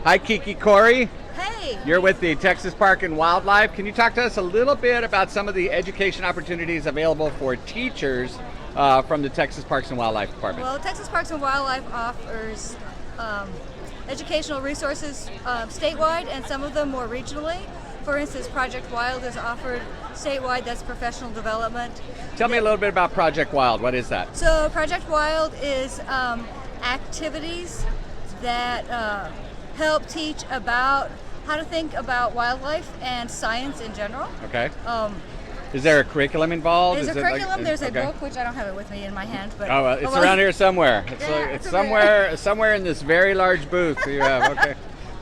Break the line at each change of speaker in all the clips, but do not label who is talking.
Hi, Kiki Corey.
Hey.
You're with the Texas Park and Wildlife. Can you talk to us a little bit about some of the education opportunities available for teachers from the Texas Parks and Wildlife Department?
Well, Texas Parks and Wildlife offers educational resources statewide and some of them more regionally. For instance, Project Wild is offered statewide. That's professional development.
Tell me a little bit about Project Wild. What is that?
So Project Wild is activities that help teach about how to think about wildlife and science in general.
Okay. Is there a curriculum involved?
There's
Is
a
it
curriculum. There's a
okay.
book, which I don't have it with me in my hand, but
it's around here somewhere. It's,
Yeah,
it's
it's
somewhere in this very large booth you have. Okay.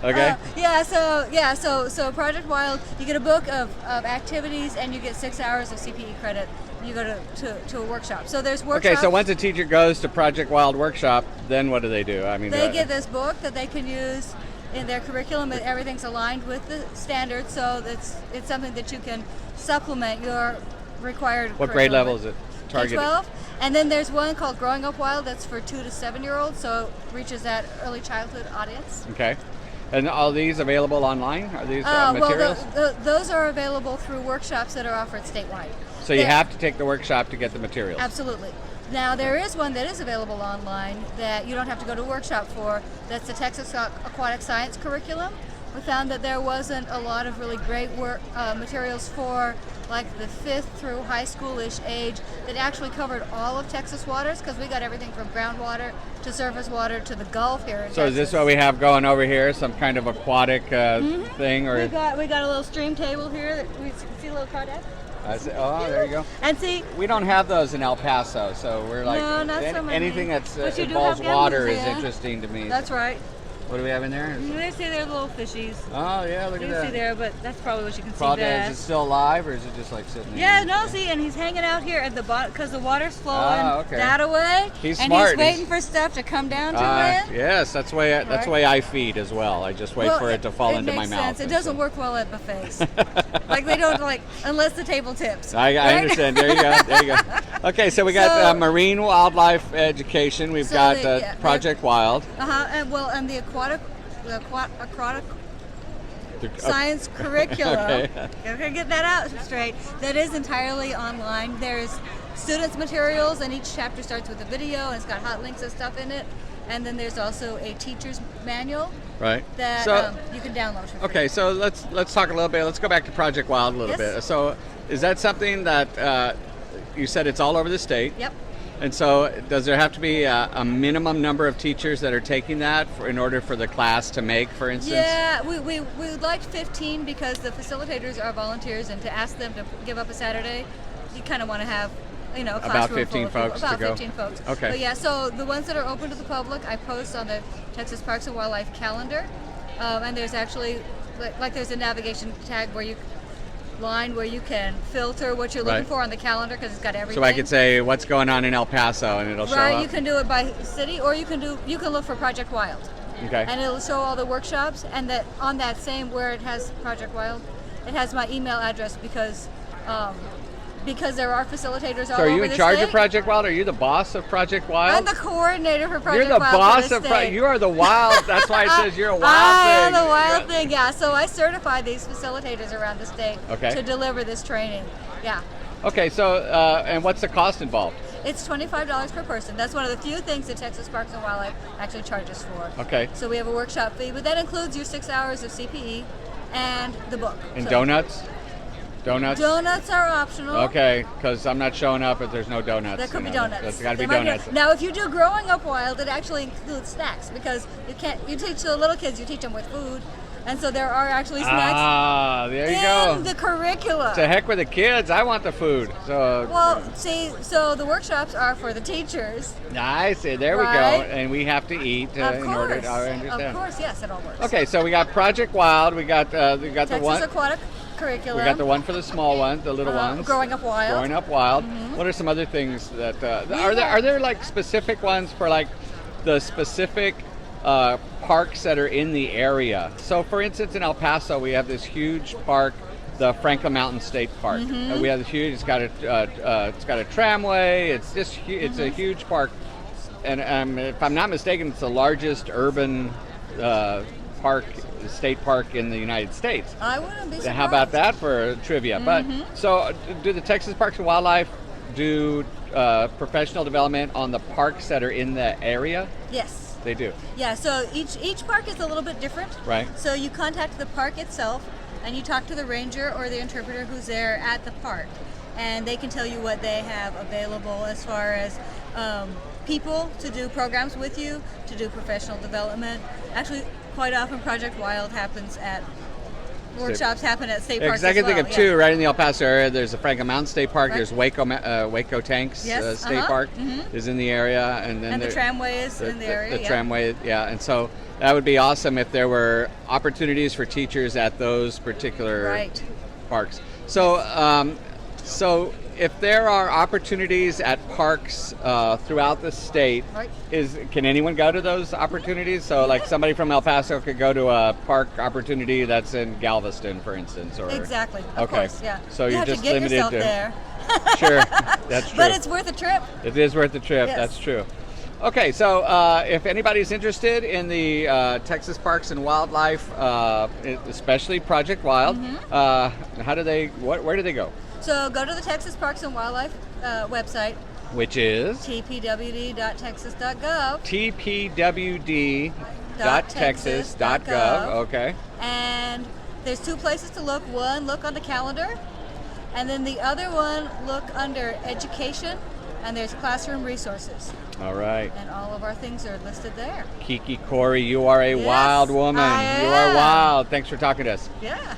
Okay.
So Project Wild, you get a book of activities and you get 6 hours of CPE credit. You go to a workshop. So there's workshops.
Okay, so once a teacher goes to Project Wild workshop, then what do they do? I mean,
they get this book that they can use in their curriculum, and everything's aligned with the standards, so it's something that you can supplement your required
what grade
curriculum
level
with.
is it targeted?
K-12, and then there's one called Growing Up Wild that's for 2 to 7 year olds, so it reaches that early childhood audience.
Okay. And are these available online? Are these materials?
Well, those are available through workshops that are offered statewide.
So you have to take the workshop to get the materials?
Absolutely. Now, there is one that is available online that you don't have to go to a workshop for. That's the Texas Aquatic Science Curriculum. We found that there wasn't a lot of really great materials for like the 5th through high school-ish age that actually covered all of Texas waters, because we got everything from groundwater to surface water to the Gulf here in Texas.
So is this what we have going over here? Some kind of aquatic thing? Or
we got a little stream table here that we see a little crawdad.
There you go.
And see,
we don't have those in El Paso, so we're like,
no, not so many.
anything that
But you do
involves
have
water
gambas,
is
yeah.
interesting to me.
That's right.
What do we have in there?
They see they're little fishies.
Oh yeah, look
You
at
can
that.
see there, but that's probably what you can see
Crawdad,
there.
is it still alive, or is it just like sitting there?
Yeah, no, see, and he's hanging out here at the bottom because the water's flowing
okay.
that away.
He's
and
smart.
he's waiting for stuff to come down to him.
Yes, that's the way I feed as well. I just wait for it to fall into my mouth.
It doesn't work well at buffets. Like they don't unless the table tips.
I understand. There you go. There you go. Okay, so we got marine wildlife education. We've got Project Wild.
And the aquatic science curriculum.
Okay.
Okay, get that out straight. That is entirely online. There's students' materials, and each chapter starts with a video, and it's got hot links and stuff in it. And then there's also a teacher's manual that you can download for free.
Okay, so let's talk a little bit. Let's go back to Project Wild a little bit. So, is that something that you said it's all over the state?
Yep.
And so, does there have to be a minimum number of teachers that are taking that in order for the class to make, for instance?
Yeah, we liked 15 because the facilitators are volunteers, and to ask them to give up a Saturday, you kind of want to have a classroom
about 15
full of
folks
people.
to go.
About 15 folks.
Okay.
But yeah, so the ones that are open to the public, I post on the Texas Parks and Wildlife calendar, and there's actually there's a navigation tag where you can filter what you're looking for on the calendar because it's got everything.
So I could say what's going on in El Paso and it'll show up.
Right, you can do it by city, or you can look for Project Wild.
Okay.
And it'll show all the workshops, and that on that same where it has Project Wild, it has my email address because there are facilitators all over the state.
So are you in charge of Project Wild? Are you the boss of Project Wild?
I'm the coordinator for Project Wild.
You're the boss
for the state.
you are the wild. That's why it says you're a wild
I
thing.
am the wild thing. Yeah. So I certify these facilitators around the state to deliver this training. Yeah.
Okay. So and what's the cost involved?
It's $25 per person. That's one of the few things that Texas Parks and Wildlife actually charges for.
Okay.
So we have a workshop fee, but that includes your 6 hours of CPE and the book.
And donuts?
Donuts are optional.
Okay, because I'm not showing up if there's no donuts.
There could be donuts.
There's got to be donuts.
Now, if you do Growing Up Wild, it actually includes snacks because you teach the little kids, you teach them with food, and so there are actually snacks
there you go.
in the curriculum.
To heck with the kids, I want the food. So
so the workshops are for the teachers.
I see. There we go, and we have to eat in order to understand.
Of course, yes, it all works.
Okay, so we got Project Wild. We got
Texas
the one.
Aquatic Curriculum.
We got the one for the small ones, the little ones.
Growing Up Wild.
Growing Up Wild. Mm-hmm. What are some other things that are there like specific ones for like the specific parks that are in the area? So, for instance, in El Paso, we have this huge park, the Franklin Mountain State Park.
Mm-hmm.
We have this huge. It's got a tramway. It's a huge park, and if I'm not mistaken, it's the largest urban state park in the United States.
I wouldn't be surprised.
How about that for trivia? But so, do the Texas Parks and Wildlife do professional development on the parks that are in the area?
Yes.
They do.
Yeah, so each park is a little bit different.
Right.
So you contact the park itself and you talk to the ranger or the interpreter who's there at the park. And they can tell you what they have available as far as people to do programs with you, to do professional development. Actually, quite often Project Wild happens at workshops happen at state parks.
Because I can
as well.
think of two right in the El Paso area. There's the Franklin Mountain State Park.
Right.
There's Waco Tanks State Park is in the area, and then
the tramway is in the area.
The tramway, and so that would be awesome if there were opportunities for teachers at those particular parks. So, so if there are opportunities at parks throughout the state, can anyone go to those opportunities? So, like somebody from El Paso could go to a park opportunity that's in Galveston, for instance, or
exactly. Of course, yeah.
So
you
you're
have
just
to get
limited
yourself
to
there.
Sure, that's true.
But it's worth a trip.
It is worth the trip.
Yes.
That's true. Okay, so if anybody's interested in the Texas Parks and Wildlife, especially Project Wild, how do they? Where do they go?
So go to the Texas Parks and Wildlife website,
which is
tpwd.texas.gov.
tpwd.texas.gov. Okay.
And there's two places to look. One, look on the calendar, and then the other one, look under education, and there's classroom resources.
All right.
And all of our things are listed there.
Kiki Corey, you are a wild woman.
I
You are
am.
wild. Thanks for talking to us.
Yeah.